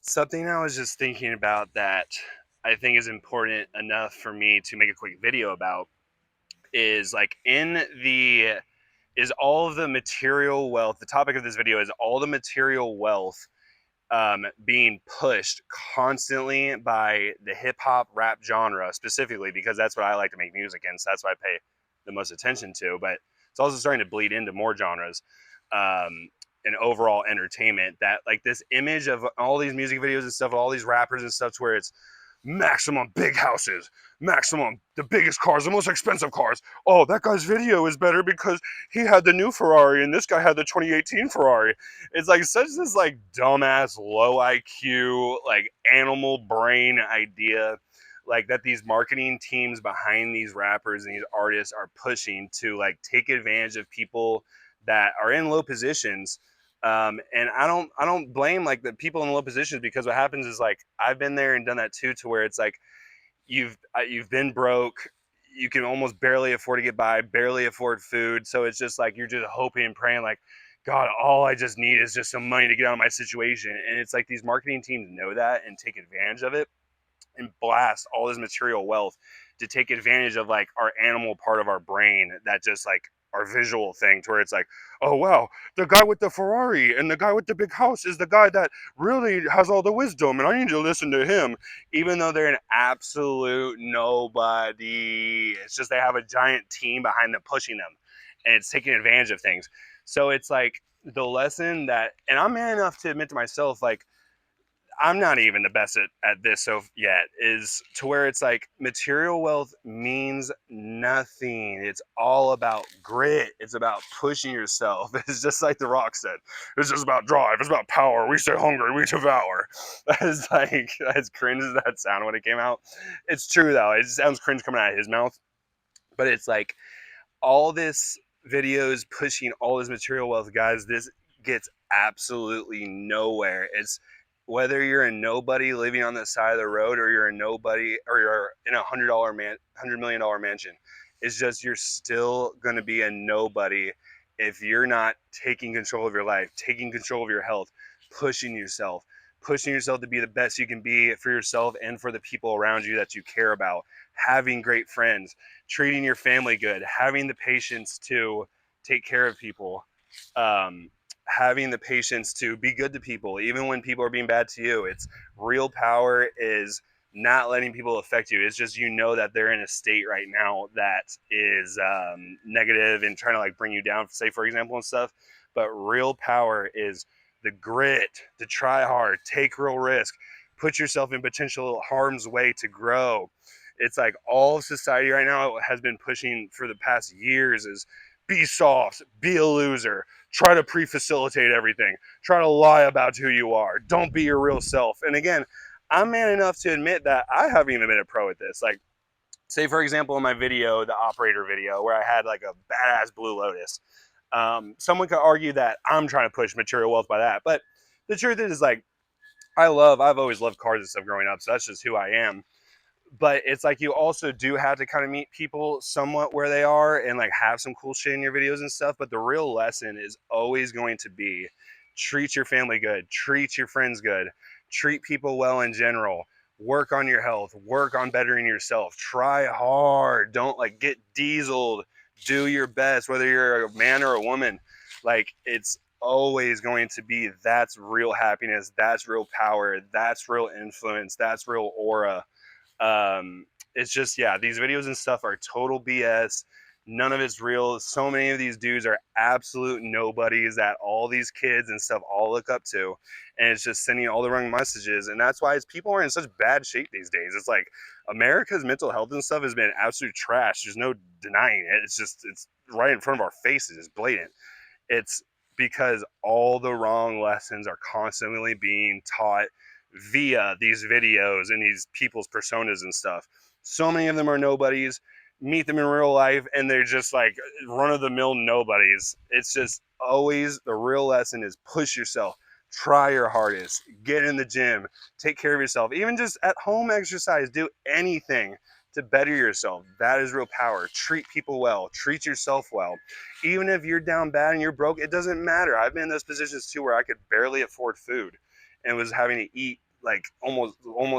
Something I was just thinking about that I think is important enough for me to make a quick video about is like in the is all of the material wealth. The topic of this video is all the material wealth being pushed constantly by the hip hop rap genre specifically because that's what I like to make music in. So that's what I pay the most attention to. But it's also starting to bleed into more genres. And overall entertainment, that like this image of all these music videos and stuff, all these rappers and stuff, to where it's maximum big houses, maximum the biggest cars, the most expensive cars. Oh, that guy's video is better because he had the new Ferrari and this guy had the 2018 Ferrari. It's like such this like dumbass low IQ like animal brain idea, like that these marketing teams behind these rappers and these artists are pushing to like take advantage of people that are in low positions. And I don't blame like the people in low positions, because what happens is like I've been there and done that too, to where it's like you've been broke, you can almost barely afford to get by, barely afford food, so it's just like you're just hoping and praying like, God, all I just need is just some money to get out of my situation. And it's like these marketing teams know that and take advantage of it and blast all this material wealth to take advantage of like our animal part of our brain, that just like our visual thing, to where it's like, oh wow, the guy with the Ferrari and the guy with the big house is the guy that really has all the wisdom and I need to listen to him, even though they're an absolute nobody. It's just they have a giant team behind them pushing them, and it's taking advantage of things. So it's like the lesson that, and I'm man enough to admit to myself, like I'm not even the best at this so yet, is to where it's like material wealth means nothing. It's all about grit. It's about pushing yourself. It's just like The Rock said. It's just about drive. It's about power. We stay hungry. We devour. That's like, as cringe as that sounded when it came out. It's true though. It sounds cringe coming out of his mouth. But it's like all this videos pushing all this material wealth, guys. This gets absolutely nowhere. It's whether you're a nobody living on the side of the road, or you're a nobody, or you're in $100 million mansion. It's just you're still going to be a nobody if you're not taking control of your life, taking control of your health, pushing yourself, pushing yourself to be the best you can be for yourself and for the people around you that you care about, having great friends, treating your family good, having the patience to take care of people, um, having the patience to be good to people, even when people are being bad to you. It's real power is not letting people affect you. It's just, you know, that they're in a state right now that is negative and trying to like bring you down, say for example, and stuff. But real power is the grit to try hard, take real risk, put yourself in potential harm's way to grow. It's like all of society right now has been pushing for the past years is be soft, be a loser, try to pre-facilitate everything, try to lie about who you are, don't be your real self. And again, I'm man enough to admit that I haven't even been a pro at this. Like, say for example in my video, the operator video, where I had like a badass Blue Lotus, someone could argue that I'm trying to push material wealth by that, but the truth is like I've always loved cars and stuff growing up, so that's just who I am. But it's like you also do have to kind of meet people somewhat where they are and like have some cool shit in your videos and stuff. But the real lesson is always going to be treat your family good, treat your friends good, treat people well in general, work on your health, work on bettering yourself, try hard, don't like get dieseled, do your best, whether you're a man or a woman. Like, it's always going to be, that's real happiness, that's real power, that's real influence, that's real aura. It's just, yeah, these videos and stuff are total BS. None of it's real. So many of these dudes are absolute nobodies that all these kids and stuff all look up to, and it's just sending all the wrong messages. And that's why people are in such bad shape these days. It's like America's mental health and stuff has been absolute trash. There's no denying it. It's right in front of our faces. It's blatant. It's because all the wrong lessons are constantly being taught via these videos and these people's personas and stuff. So many of them are nobodies. Meet them in real life and they're just like run of the mill nobodies. It's just always the real lesson is push yourself, try your hardest, get in the gym, take care of yourself, even just at home exercise, do anything to better yourself. That is real power. Treat people well, treat yourself well. Even if you're down bad and you're broke, it doesn't matter. I've been in those positions too where I could barely afford food and was having to eat like almost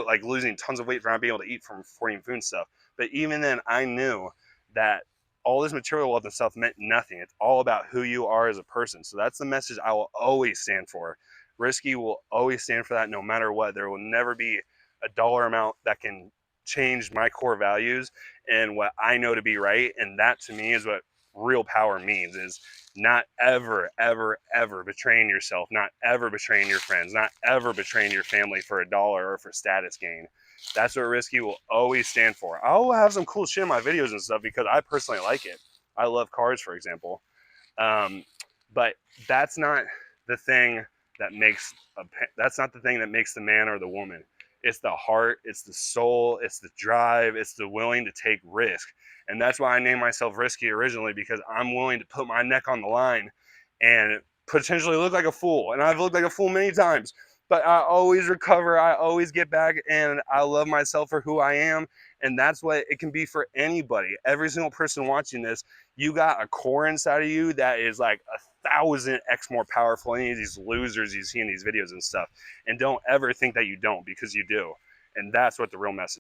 like losing tons of weight for not being able to eat from 14 food and stuff. But even then, I knew that all this material wealth and stuff meant nothing. It's all about who you are as a person. So that's the message I will always stand for. Risky will always stand for that no matter what. There will never be a dollar amount that can change my core values and what I know to be right. And that to me is what real power means, is not ever, ever, ever betraying yourself, not ever betraying your friends, not ever betraying your family for a dollar or for status gain. That's what Risky will always stand for. I'll have some cool shit in my videos and stuff because I personally like it. I love cars, for example. Um, but that's not the thing that makes that's not the thing that makes the man or the woman. It's the heart, it's the soul, it's the drive, it's the willing to take risk. And that's why I named myself Risky originally, because I'm willing to put my neck on the line and potentially look like a fool. And I've looked like a fool many times, but I always recover, I always get back, and I love myself for who I am. And that's what it can be for anybody. Every single person watching this, you got a core inside of you that is like 1,000x more powerful than any of these losers you see in these videos and stuff. And don't ever think that you don't, because you do. And that's what the real message